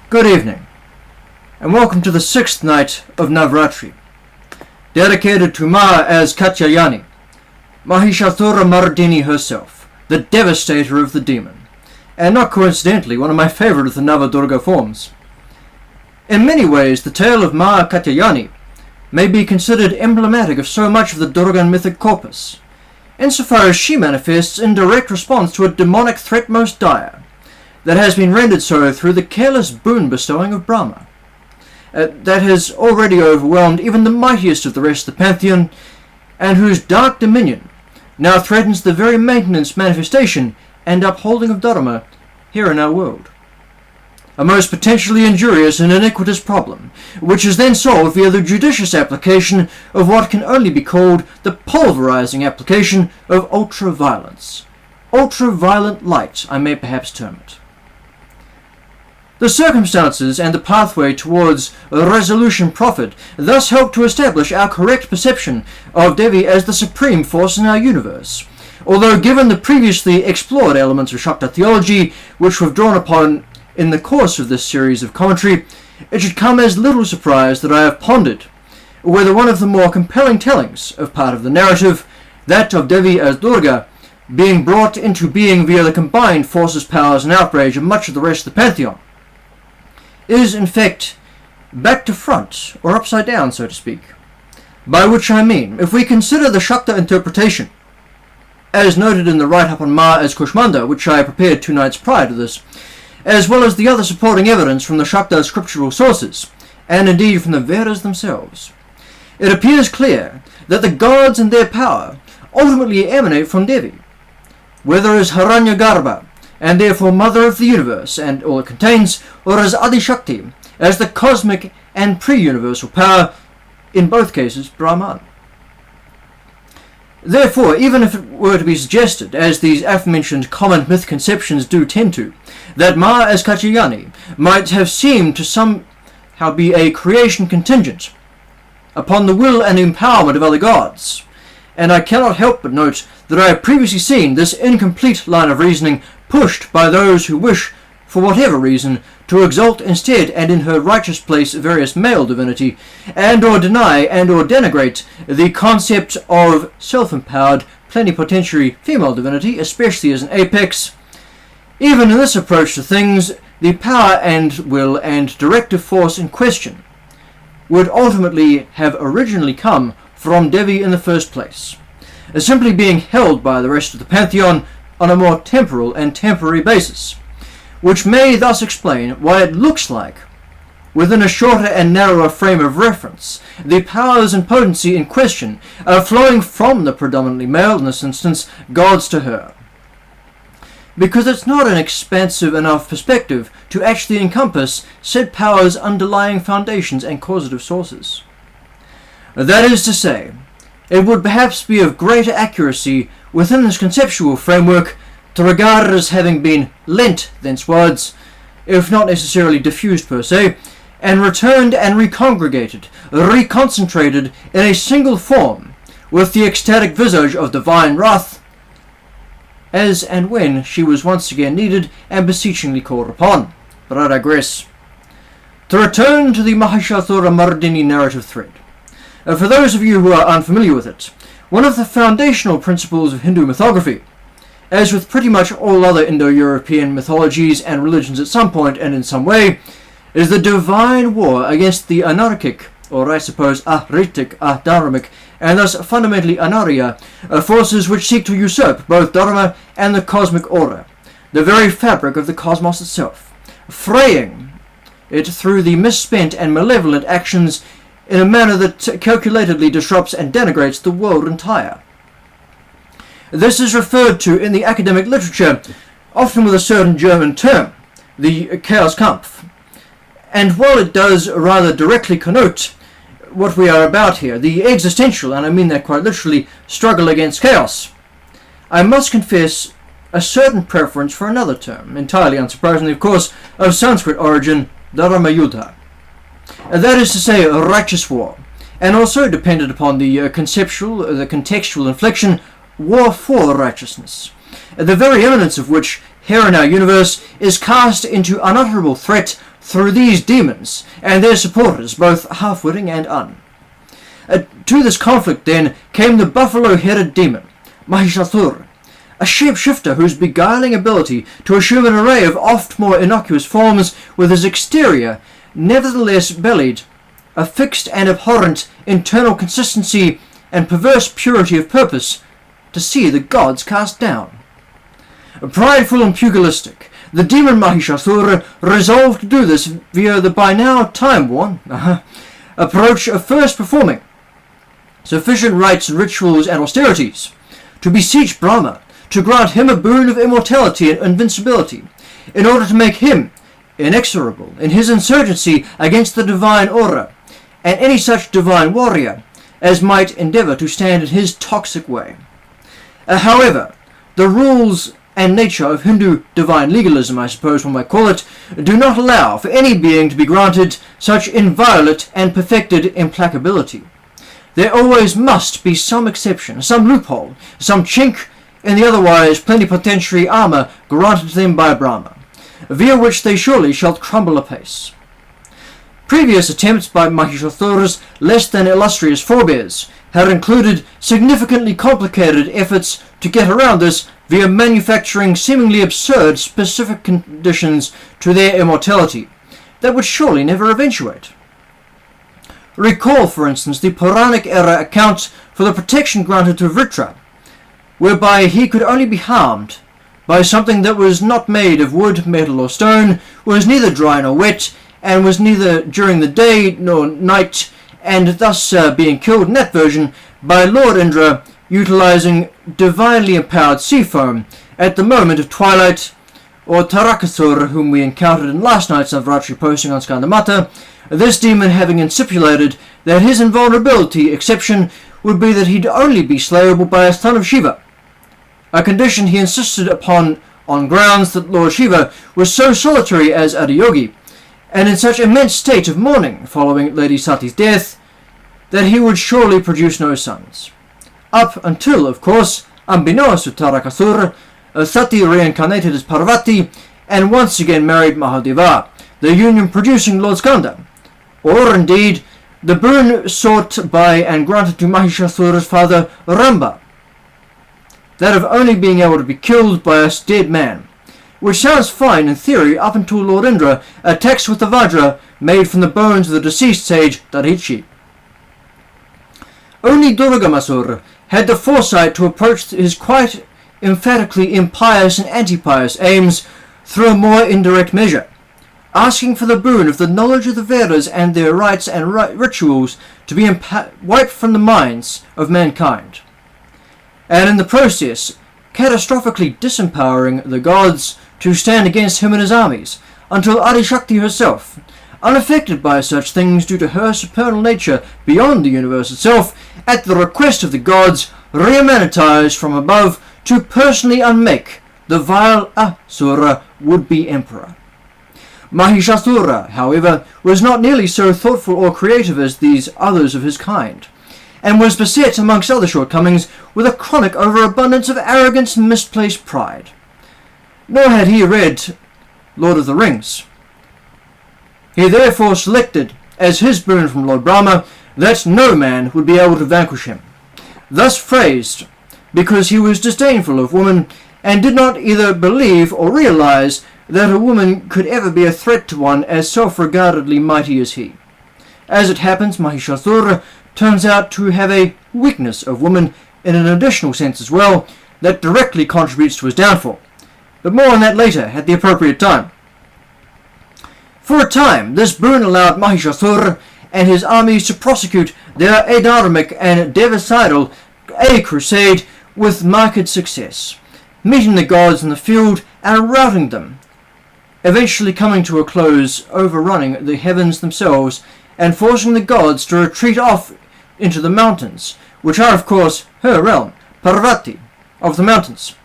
Good evening, and welcome to the 6th night of NavRatri, dedicated to Ma as Katyayani, Mahishasura Mardini herself, the devastator of the demon, and not coincidentally one of my favourite of the Durga forms. In many ways, the tale of Ma Katyayani may be considered emblematic of so much of the Durgan mythic corpus, insofar as she manifests in direct response to a demonic threat most dire, that has been rendered so through the careless boon-bestowing of Brahma, that has already overwhelmed even the mightiest of the rest of the pantheon, and whose dark dominion now threatens the very maintenance, manifestation, and upholding of Dharma here in our world. A most potentially injurious and iniquitous problem, which is then solved via the judicious application of what can only be called the pulverizing application of ultra-violence. Ultra-violent light, I may perhaps term it. The circumstances and the pathway towards a resolution profit thus help to establish our correct perception of Devi as the supreme force in our universe, although given the previously explored elements of Shakta theology which we've drawn upon in the course of this series of commentary, it should come as little surprise that I have pondered whether one of the more compelling tellings of part of the narrative, that of Devi as Durga, being brought into being via the combined forces, powers, and outrage of much of the rest of the pantheon, is in fact back to front, or upside down, so to speak. By which I mean, if we consider the Shakta interpretation, as noted in the write-up on Ma as Kushmanda, which I prepared 2 nights prior to this, as well as the other supporting evidence from the Shakta scriptural sources, and indeed from the Vedas themselves, it appears clear that the gods and their power ultimately emanate from Devi, whether as Hiranyagarbha, and therefore mother of the universe and all it contains, or as Adi Shakti, as the cosmic and pre-universal power, in both cases Brahman. Therefore, even if it were to be suggested, as these aforementioned common myth conceptions do tend to, that Ma as Katyayani might have seemed to somehow be a creation contingent upon the will and empowerment of other gods, and I cannot help but note that I have previously seen this incomplete line of reasoning pushed by those who wish, for whatever reason, to exalt instead and in her righteous place various male divinity, and or deny and or denigrate the concept of self-empowered plenipotentiary female divinity, especially as an apex. Even in this approach to things, the power and will and directive force in question would ultimately have originally come from Devi in the first place, as simply being held by the rest of the pantheon on a more temporal and temporary basis, which may thus explain why it looks like, within a shorter and narrower frame of reference, the powers and potency in question are flowing from the predominantly male, in this instance, gods to her, because it's not an expansive enough perspective to actually encompass said powers' underlying foundations and causative sources. That is to say, it would perhaps be of greater accuracy within this conceptual framework to regard it as having been lent thencewards, if not necessarily diffused per se, and returned and recongregated, reconcentrated in a single form, with the ecstatic visage of divine wrath, as and when she was once again needed and beseechingly called upon. But I digress. To return to the Mahishasura Mardini narrative thread. For those of you who are unfamiliar with it, one of the foundational principles of Hindu mythography, as with pretty much all other Indo-European mythologies and religions at some point and in some way, is the divine war against the anarchic, or I suppose ahritic, adharmic, and thus fundamentally anarya, forces which seek to usurp both Dharma and the cosmic order, the very fabric of the cosmos itself, fraying it through the misspent and malevolent actions in a manner that calculatedly disrupts and denigrates the world entire. This is referred to in the academic literature, often with a certain German term, the Chaoskampf, and while it does rather directly connote what we are about here, the existential, and I mean that quite literally, struggle against chaos, I must confess a certain preference for another term, entirely unsurprisingly of course, of Sanskrit origin, Dharma Yuddha. That is to say, a righteous war, and also, dependent upon the contextual inflection, war for righteousness, the very eminence of which here in our universe is cast into unutterable threat through these demons and their supporters, both half-witting and un. To this conflict, then, came the buffalo-headed demon, Mahishasura, a shapeshifter whose beguiling ability to assume an array of oft more innocuous forms with his exterior nevertheless belied a fixed and abhorrent internal consistency and perverse purity of purpose to see the gods cast down. Prideful and pugilistic, the demon Mahishasura resolved to do this via the by now time-worn approach of first performing sufficient rites, rituals, and austerities to beseech Brahma to grant him a boon of immortality and invincibility, in order to make him inexorable in his insurgency against the divine aura, and any such divine warrior as might endeavour to stand in his toxic way. However, the rules and nature of Hindu divine legalism, I suppose one might call it, do not allow for any being to be granted such inviolate and perfected implacability. There always must be some exception, some loophole, some chink in the otherwise plenipotentiary armour granted to them by Brahma, via which they surely shall crumble apace. Previous attempts by Mahishasura's less than illustrious forebears had included significantly complicated efforts to get around this via manufacturing seemingly absurd specific conditions to their immortality that would surely never eventuate. Recall, for instance, the Puranic era account for the protection granted to Vritra, whereby he could only be harmed by something that was not made of wood, metal, or stone, was neither dry nor wet, and was neither during the day nor night, and thus being killed in that version by Lord Indra utilizing divinely empowered sea foam at the moment of twilight, or Tarakasur, whom we encountered in last night's NavRatri posting on Skandamata, this demon having insipulated that his invulnerability exception would be that he'd only be slayable by a son of Shiva, a condition he insisted upon on grounds that Lord Shiva was so solitary as Adiyogi, and in such immense state of mourning following Lady Sati's death, that he would surely produce no sons. Up until, of course, unbeknownst to Tarakasur, Sati reincarnated as Parvati and once again married Mahadeva, the union producing Lord Skanda, or indeed the boon sought by and granted to Mahishasura's father Ramba, that of only being able to be killed by a dead man, which sounds fine in theory up until Lord Indra attacks with the Vajra made from the bones of the deceased sage Darichi. Only Durga had the foresight to approach his quite emphatically impious and anti-pious aims through a more indirect measure, asking for the boon of the knowledge of the Vedas and their rites and rituals to be wiped from the minds of mankind, and in the process catastrophically disempowering the gods to stand against him and his armies, until Adi-Shakti herself, unaffected by such things due to her supernal nature beyond the universe itself, at the request of the gods, rehumanitized from above to personally unmake the vile Asura would-be emperor. Mahishasura, however, was not nearly so thoughtful or creative as these others of his kind, and was beset, amongst other shortcomings, with a chronic overabundance of arrogance and misplaced pride. Nor had he read Lord of the Rings. He therefore selected as his boon from Lord Brahma that no man would be able to vanquish him, thus phrased because he was disdainful of woman and did not either believe or realize that a woman could ever be a threat to one as self-regardedly mighty as he. As it happens, Mahishasura turns out to have a weakness of woman in an additional sense as well that directly contributes to his downfall, but more on that later at the appropriate time. For a time, this boon allowed Mahishasura and his armies to prosecute their adharmic and devicidal crusade with marked success, meeting the gods in the field and routing them, eventually coming to a close, overrunning the heavens themselves and forcing the gods to retreat off into the mountains, which are of course her realm, Parvati, of the mountains,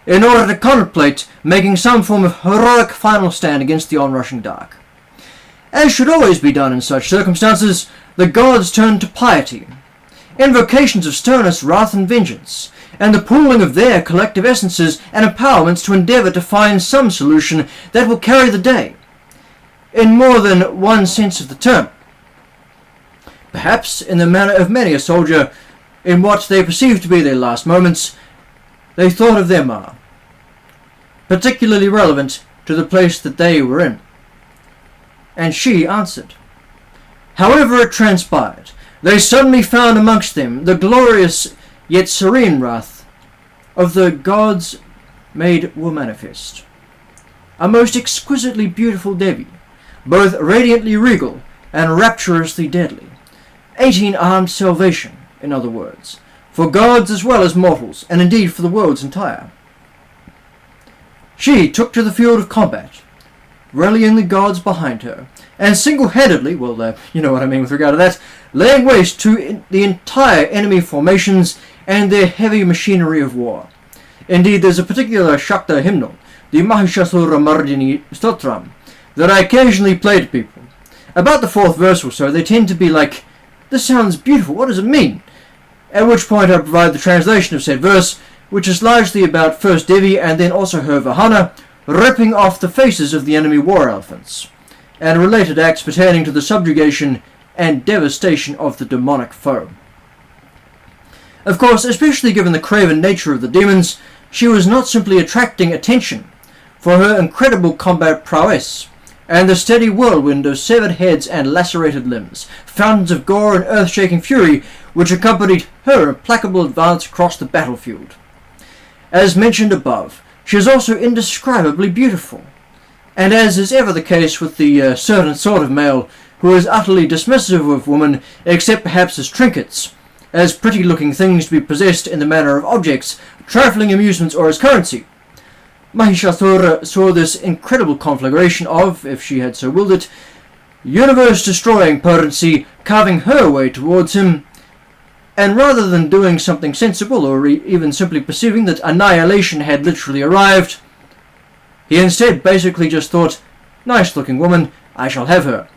in order to contemplate making some form of heroic final stand against the onrushing dark. As should always be done in such circumstances, the gods turned to piety, invocations of sternest wrath and vengeance, and the pooling of their collective essences and empowerments to endeavour to find some solution that will carry the day, in more than one sense of the term. Perhaps, in the manner of many a soldier, in what they perceived to be their last moments, they thought of their Ma, particularly relevant to the place that they were in. And she answered. However it transpired, they suddenly found amongst them the glorious yet serene wrath of the gods made were manifest. A most exquisitely beautiful Devi, both radiantly regal and rapturously deadly. 18-armed salvation, in other words, for gods as well as mortals, and indeed for the world's entire. She took to the field of combat, rallying the gods behind her, and single-handedly, well, you know what I mean with regard to that, laying waste to the entire enemy formations and their heavy machinery of war. Indeed, there's a particular Shakta hymnal, the Mahishasura Mardini Herself, that I occasionally play to people. About the fourth verse or so, they tend to be like, "This sounds beautiful, what does it mean?" At which point I provide the translation of said verse, which is largely about first Devi and then also her Vahana, ripping off the faces of the enemy war elephants, and related acts pertaining to the subjugation and devastation of the demonic foe. Of course, especially given the craven nature of the demons, she was not simply attracting attention for her incredible combat prowess, and the steady whirlwind of severed heads and lacerated limbs, fountains of gore and earth-shaking fury which accompanied her implacable advance across the battlefield. As mentioned above, she is also indescribably beautiful, and as is ever the case with the certain sort of male who is utterly dismissive of woman except perhaps as trinkets, as pretty-looking things to be possessed in the manner of objects, trifling amusements, or as currency, Mahishasura saw this incredible conflagration of, if she had so willed it, universe-destroying potency carving her way towards him, and rather than doing something sensible or even simply perceiving that annihilation had literally arrived, he instead basically just thought, "Nice-looking woman, I shall have her,"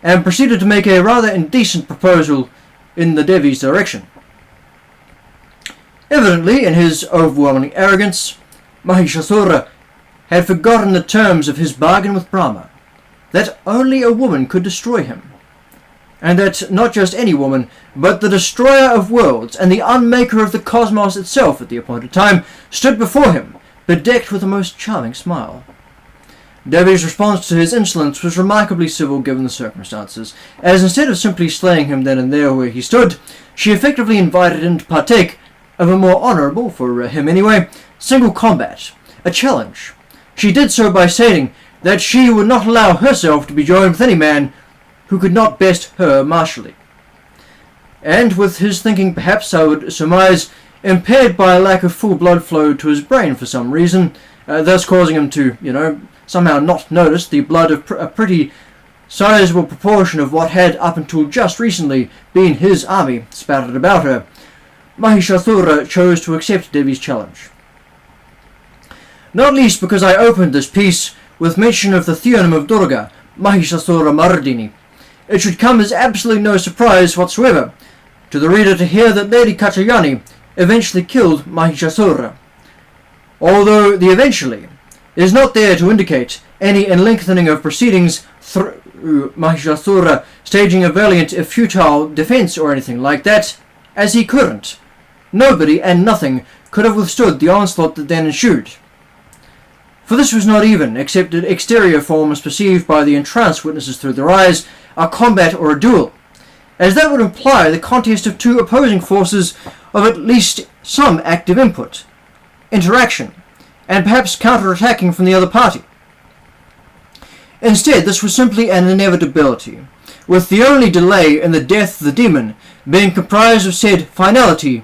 and proceeded to make a rather indecent proposal in the Devi's direction. Evidently, in his overwhelming arrogance, Mahishasura had forgotten the terms of his bargain with Brahma, that only a woman could destroy him, and that not just any woman, but the destroyer of worlds and the unmaker of the cosmos itself at the appointed time stood before him, bedecked with a most charming smile. Devi's response to his insolence was remarkably civil given the circumstances, as instead of simply slaying him then and there where he stood, she effectively invited him to partake of a more honourable, for him anyway, single combat, a challenge. She did so by stating that she would not allow herself to be joined with any man who could not best her martially. And with his thinking perhaps, I would surmise, impaired by a lack of full blood flow to his brain for some reason, thus causing him to, somehow not notice the blood of a pretty sizable proportion of what had up until just recently been his army spattered about her, Mahishasura chose to accept Devi's challenge. Not least because I opened this piece with mention of the theonym of Durga, Mahishasura Mardini. It should come as absolutely no surprise whatsoever to the reader to hear that Lady Katyayani eventually killed Mahishasura, although the eventually is not there to indicate any lengthening of proceedings through Mahishasura staging a valiant if futile defence or anything like that, as he couldn't. Nobody and nothing could have withstood the onslaught that then ensued. For this was not even, except in exterior forms perceived by the entranced witnesses through their eyes, a combat or a duel, as that would imply the contest of two opposing forces of at least some active input, interaction, and perhaps counter-attacking from the other party. Instead, this was simply an inevitability, with the only delay in the death of the demon being comprised of said finality,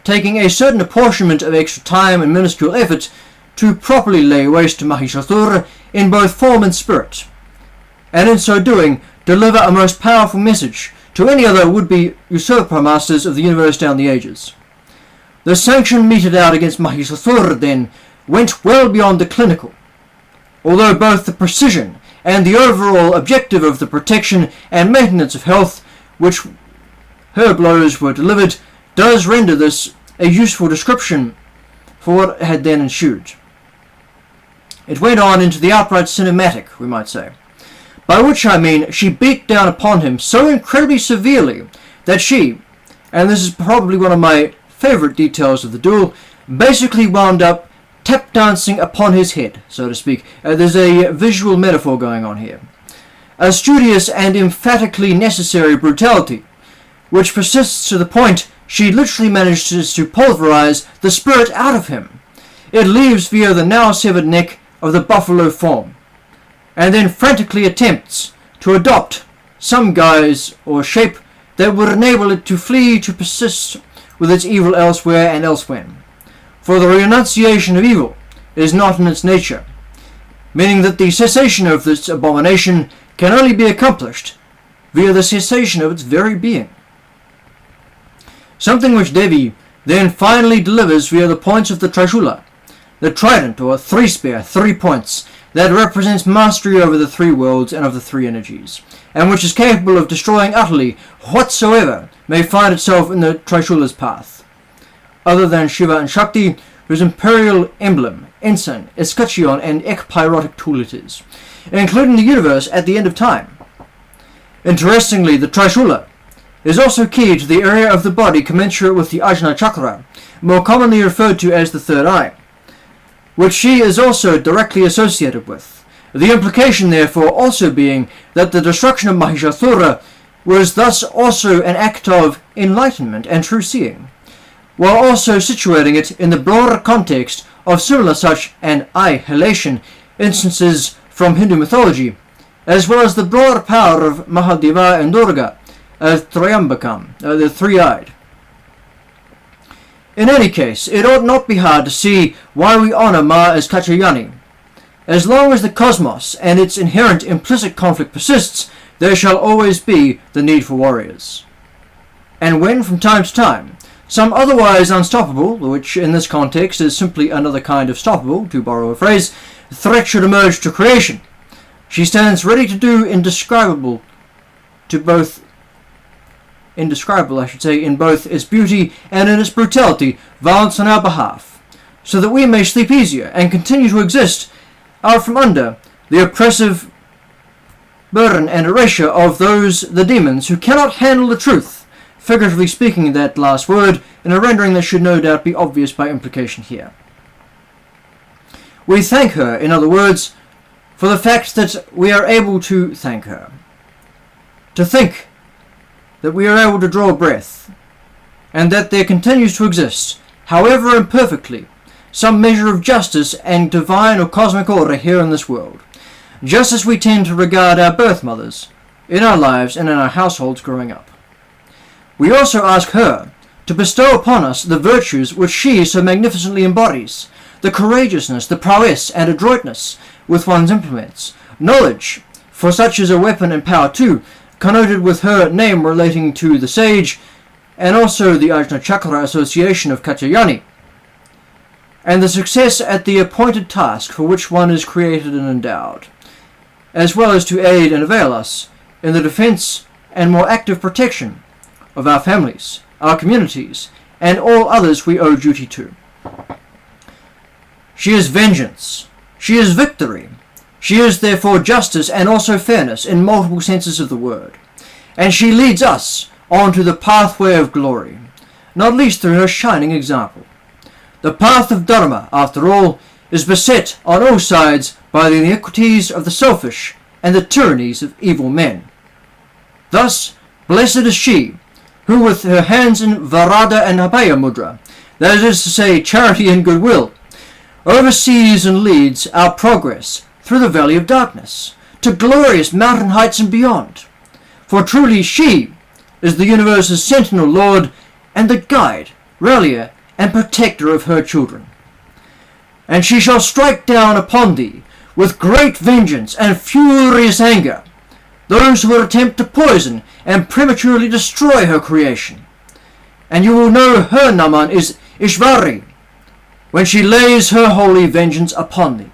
taking a certain apportionment of extra time and minuscule effort to properly lay waste to Mahishasura in both form and spirit, and in so doing deliver a most powerful message to any other would-be usurper masters of the universe down the ages. The sanction meted out against Mahishasura then went well beyond the clinical, although both the precision and the overall objective of the protection and maintenance of health which her blows were delivered does render this a useful description for what had then ensued. It went on into the outright cinematic, we might say, by which I mean she beat down upon him so incredibly severely that she, and this is probably one of my favourite details of the duel, basically wound up tap dancing upon his head, so to speak. There's a visual metaphor going on here. A studious and emphatically necessary brutality, which persists to the point she literally manages to pulverize the spirit out of him. It leaves via the now severed neck of the buffalo form, and then frantically attempts to adopt some guise or shape that would enable it to flee, to persist with its evil elsewhere and elsewhen. For the renunciation of evil is not in its nature, meaning that the cessation of this abomination can only be accomplished via the cessation of its very being. Something which Devi then finally delivers via the points of the Trishula, the trident or three spear, 3 points, that represents mastery over the three worlds and of the three energies, and which is capable of destroying utterly whatsoever may find itself in the Trishula's path, other than Shiva and Shakti, whose imperial emblem, ensign, escutcheon, and ekpyrotic tool it is, including the universe at the end of time. Interestingly, the Trishula is also key to the area of the body commensurate with the Ajna Chakra, more commonly referred to as the third eye, which she is also directly associated with. The implication, therefore, also being that the destruction of Mahishasura was thus also an act of enlightenment and true seeing, while also situating it in the broader context of similar such annihilation instances from Hindu mythology, as well as the broader power of Mahadeva and Durga as Triambakam, the three-eyed. In any case, it ought not be hard to see why we honour Ma as Katyayani. As long as the cosmos and its inherent implicit conflict persists, there shall always be the need for warriors. And when, from time to time, some otherwise unstoppable, which in this context is simply another kind of stoppable, to borrow a phrase, threat should emerge to creation, she stands ready to do indescribable, in both its beauty and in its brutality, violence on our behalf, so that we may sleep easier and continue to exist out from under the oppressive burden and erasure of the demons who cannot handle the truth, figuratively speaking that last word in a rendering that should no doubt be obvious by implication here. We thank her, in other words, for the fact that we are able to thank her. To think that we are able to draw breath, and that there continues to exist, however imperfectly, some measure of justice and divine or cosmic order here in this world, just as we tend to regard our birth mothers in our lives and in our households growing up. We also ask her to bestow upon us the virtues which she so magnificently embodies, the courageousness, the prowess and adroitness with one's implements, knowledge, for such is a weapon and power too, connoted with her name relating to the sage, and also the Ajna Chakra association of Katyayani, and the success at the appointed task for which one is created and endowed, as well as to aid and avail us in the defense and more active protection of our families, our communities, and all others we owe duty to. She is vengeance. She is victory. She is therefore justice and also fairness in multiple senses of the word. And she leads us onto the pathway of glory, not least through her shining example. The path of Dharma, after all, is beset on all sides by the inequities of the selfish and the tyrannies of evil men. Thus, blessed is she, who with her hands in Varada and Abhaya Mudra, that is to say, charity and goodwill, oversees and leads our progress through the valley of darkness, to glorious mountain heights and beyond. For truly she is the universe's Sentinel-Lord and the guide, Rallier, and protector of her children. And she shall strike down upon thee with great vengeance and furious anger those who will attempt to poison and prematurely destroy her creation. And you will know her Naman is Ishvari, when she lays her holy vengeance upon thee.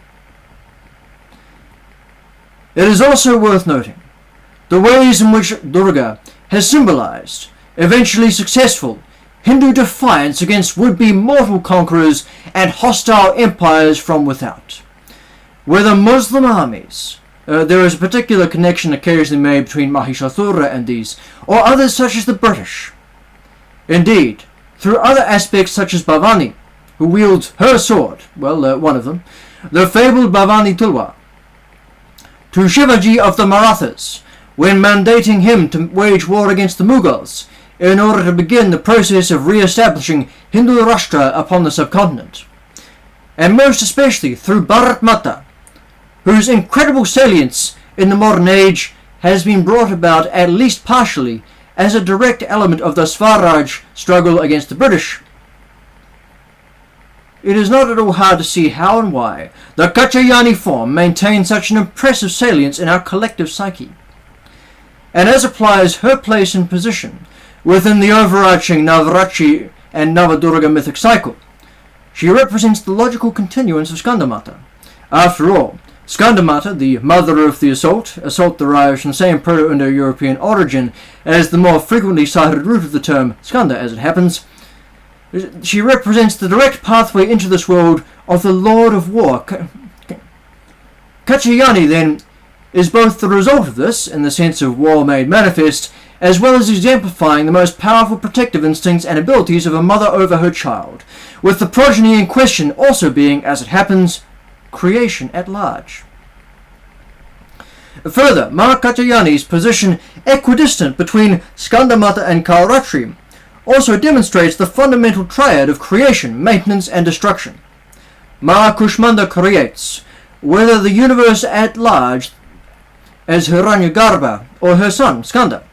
It is also worth noting the ways in which Durga has symbolized eventually successful Hindu defiance against would-be mortal conquerors and hostile empires from without. Whether Muslim armies, there is a particular connection occasionally made between Mahishasura and these, or others such as the British. Indeed, through other aspects such as Bhavani, who wields her sword, one of them, the fabled Bhavani Tulwar, to Shivaji of the Marathas, when mandating him to wage war against the Mughals, in order to begin the process of re-establishing Hindu Rashtra upon the subcontinent. And most especially through Bharat Mata, whose incredible salience in the modern age has been brought about at least partially as a direct element of the Swaraj struggle against the British. It is not at all hard to see how and why the Katyayani form maintains such an impressive salience in our collective psyche, and as applies her place and position within the overarching NavRatri and Navadurga mythic cycle. She represents the logical continuance of Skandamata. After all, Skandamata, the mother of the assault derives from the same Proto-Indo-European origin as the more frequently cited root of the term Skanda, as it happens. She represents the direct pathway into this world of the Lord of War. Katyayani, then, is both the result of this, in the sense of war made manifest, as well as exemplifying the most powerful protective instincts and abilities of a mother over her child, with the progeny in question also being, as it happens, creation at large. Further, Ma Katyayani's position equidistant between Skandamata and Kalratri also demonstrates the fundamental triad of creation, maintenance, and destruction. Ma Kushmanda creates, whether the universe at large as Hiranyagarbha or her son, Skanda.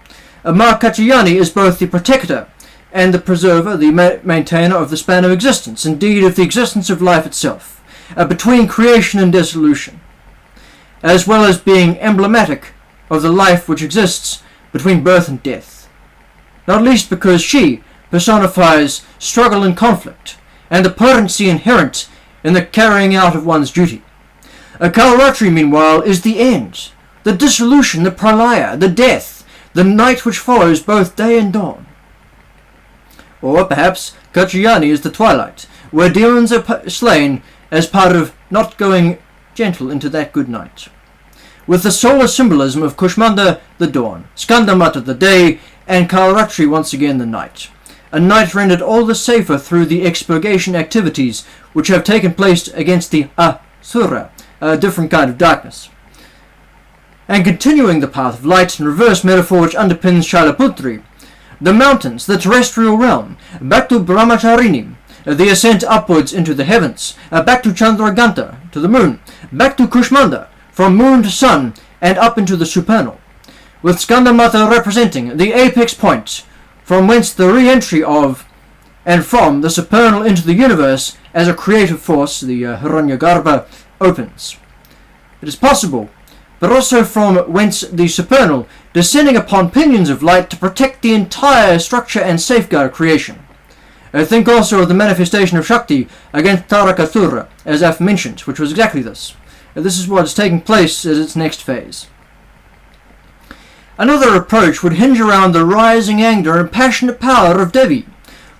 Ma Katyayani is both the protector and the preserver, the maintainer of the span of existence, indeed of the existence of life itself, between creation and dissolution, as well as being emblematic of the life which exists between birth and death, not least because she personifies struggle and conflict, and the potency inherent in the carrying out of one's duty. Kalratri, meanwhile, is the end, the dissolution, the pralaya, the death, the night which follows both day and dawn. Or perhaps Katyayani is the twilight, where demons are slain as part of not going gentle into that good night. With the solar symbolism of Kushmanda the dawn, Skandamata the day, and Kalratri once again the night. A night rendered all the safer through the expurgation activities which have taken place against the Asura, a different kind of darkness. And continuing the path of light in reverse metaphor which underpins Shailaputri, the mountains, the terrestrial realm, back to Brahmacharini, the ascent upwards into the heavens, back to Chandraganta, to the moon, back to Kushmanda, from moon to sun, and up into the supernal, with Skandamata representing the apex point, from whence the re-entry of and from the supernal into the universe as a creative force, the Hiranyagarbha, opens. It is possible, but also from whence the supernal, descending upon pinions of light to protect the entire structure and safeguard creation. Think also of the manifestation of Shakti against Tarakasura, as I've mentioned, which was exactly this. This is what is taking place as its next phase. Another approach would hinge around the rising anger and passionate power of Devi,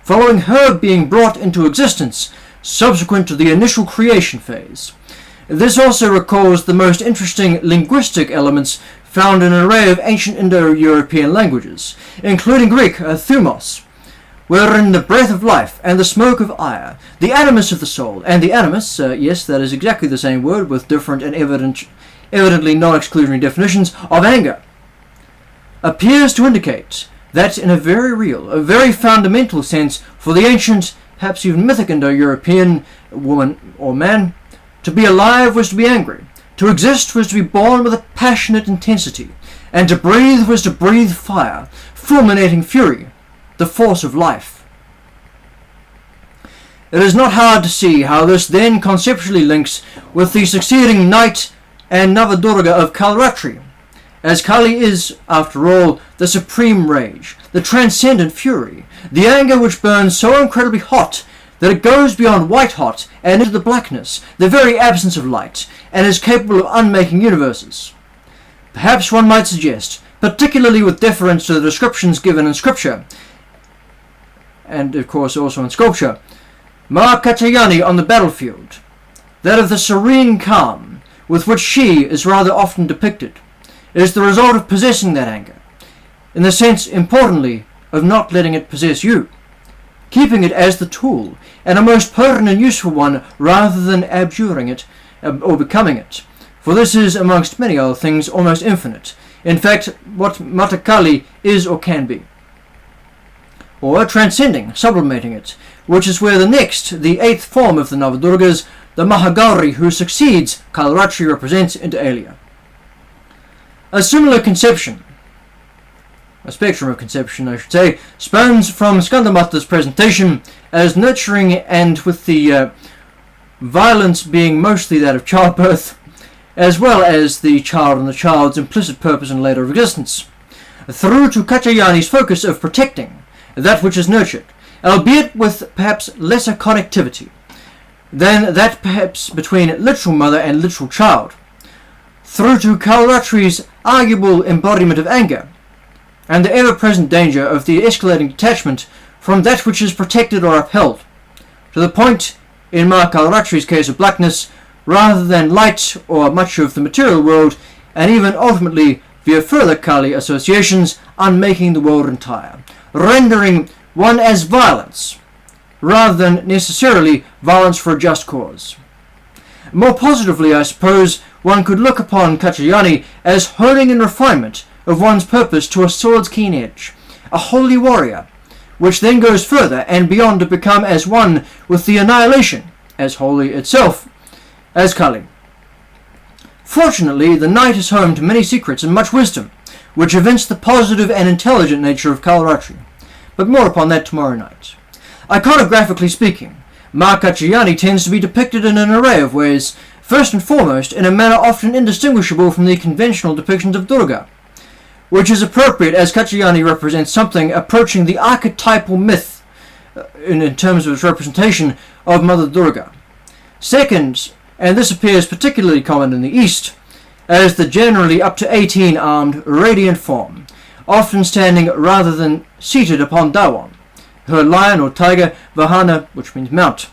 following her being brought into existence subsequent to the initial creation phase. This also recalls the most interesting linguistic elements found in an array of ancient Indo-European languages, including Greek, thumos, wherein the breath of life and the smoke of ire, the animus of the soul, and the animus, yes, that is exactly the same word with different and evidently non-exclusionary definitions of anger, appears to indicate that in a very real, a very fundamental sense for the ancient, perhaps even mythic Indo-European woman or man, to be alive was to be angry, to exist was to be born with a passionate intensity, and to breathe was to breathe fire, fulminating fury, the force of life. It is not hard to see how this then conceptually links with the succeeding night and Navadurga of Kalratri, as Kali is, after all, the supreme rage, the transcendent fury, the anger which burns so incredibly hot that it goes beyond white hot and into the blackness, the very absence of light, and is capable of unmaking universes. Perhaps one might suggest, particularly with deference to the descriptions given in Scripture, and of course also in sculpture, Ma Katyayani on the battlefield, that of the serene calm with which she is rather often depicted, is the result of possessing that anger, in the sense, importantly, of not letting it possess you, keeping it as the tool, and a most potent and useful one, rather than abjuring it, or becoming it. For this is, amongst many other things, almost infinite, in fact, what Matakali is or can be. Or transcending, sublimating it, which is where the next, the eighth form of the Navadurgas, the Mahagauri who succeeds Kalratri represents inter alia. A similar conception, a spectrum of conception I should say, spans from Skandamata's presentation as nurturing and with the violence being mostly that of childbirth, as well as the child and the child's implicit purpose in later existence, through to Katyayani's focus of protecting that which is nurtured, albeit with perhaps lesser connectivity than that perhaps between literal mother and literal child, through to Kalratri's arguable embodiment of anger, and the ever-present danger of the escalating detachment from that which is protected or upheld, to the point, in Ma Kalratri's case of blackness, rather than light or much of the material world, and even ultimately, via further Kali associations, unmaking the world entire, rendering one as violence, rather than necessarily violence for a just cause. More positively, I suppose, one could look upon Katyayani as honing and refinement of one's purpose to a sword's keen edge, a holy warrior, which then goes further and beyond to become as one with the annihilation, as holy itself, as Kali. Fortunately, the night is home to many secrets and much wisdom, which evince the positive and intelligent nature of Kalratri, but more upon that tomorrow night. Iconographically speaking, Ma Katyayani tends to be depicted in an array of ways, first and foremost in a manner often indistinguishable from the conventional depictions of Durga, which is appropriate as Katyayani represents something approaching the archetypal myth in terms of its representation of Mother Durga. Second, and this appears particularly common in the East, as the generally up to 18-armed radiant form, often standing rather than seated upon Dawan, her lion or tiger, Vahana, which means mount,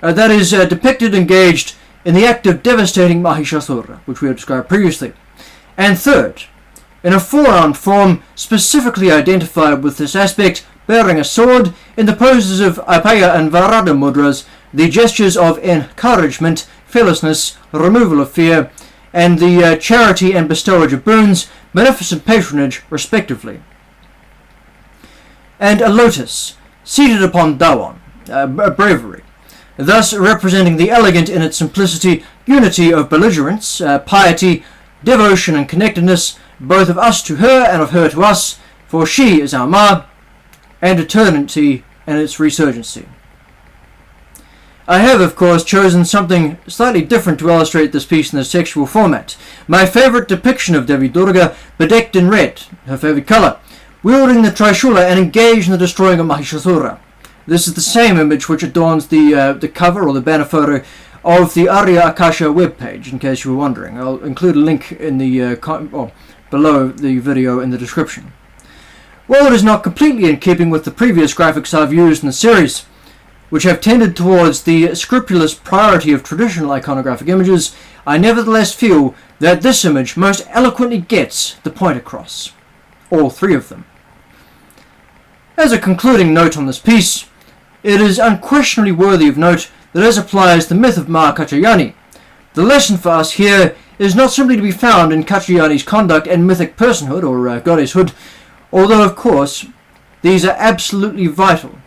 that is depicted engaged in the act of devastating Mahishasura, which we have described previously. And third, in a four-armed form specifically identified with this aspect, bearing a sword, in the poses of Abhaya and Varada Mudras, the gestures of encouragement, fearlessness, removal of fear, and the charity and bestowage of boons, beneficent patronage, respectively. And a lotus, seated upon Dawan, bravery, thus representing the elegant in its simplicity, unity of belligerence, piety, devotion and connectedness, both of us to her and of her to us, for she is our Ma, and eternity and its resurgency. I have, of course, chosen something slightly different to illustrate this piece in the textual format. My favourite depiction of Devi Durga, bedecked in red, her favourite colour, wielding the Trishula and engaged in the destroying of Mahishasura. This is the same image which adorns the cover or the banner photo of the Arya Akasha webpage, in case you were wondering. I'll include a link in the below the video in the description. While it is not completely in keeping with the previous graphics I've used in the series, which have tended towards the scrupulous priority of traditional iconographic images, I nevertheless feel that this image most eloquently gets the point across. All three of them. As a concluding note on this piece, it is unquestionably worthy of note that as applies the myth of Ma Katyayani, the lesson for us here is not simply to be found in Katyayani's conduct and mythic personhood or goddesshood, although of course these are absolutely vital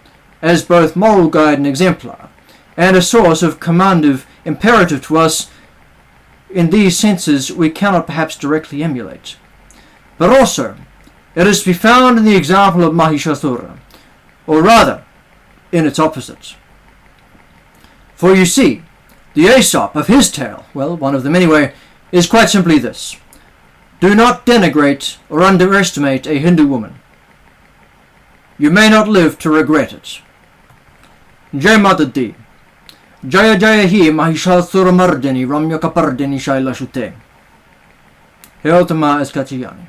as both moral guide and exemplar, and a source of commandative imperative to us in these senses we cannot perhaps directly emulate. But also, it is to be found in the example of Mahishasura, or rather, in its opposite. For you see, the Aesop of his tale, well, one of them anyway, is quite simply this: do not denigrate or underestimate a Hindu woman. You may not live to regret it. Jai Mata Di. Jaya Jaya Hi Mahishasura Mardini Ramya Kapardini Shaila Shute. Hail to Ma as Katyayani.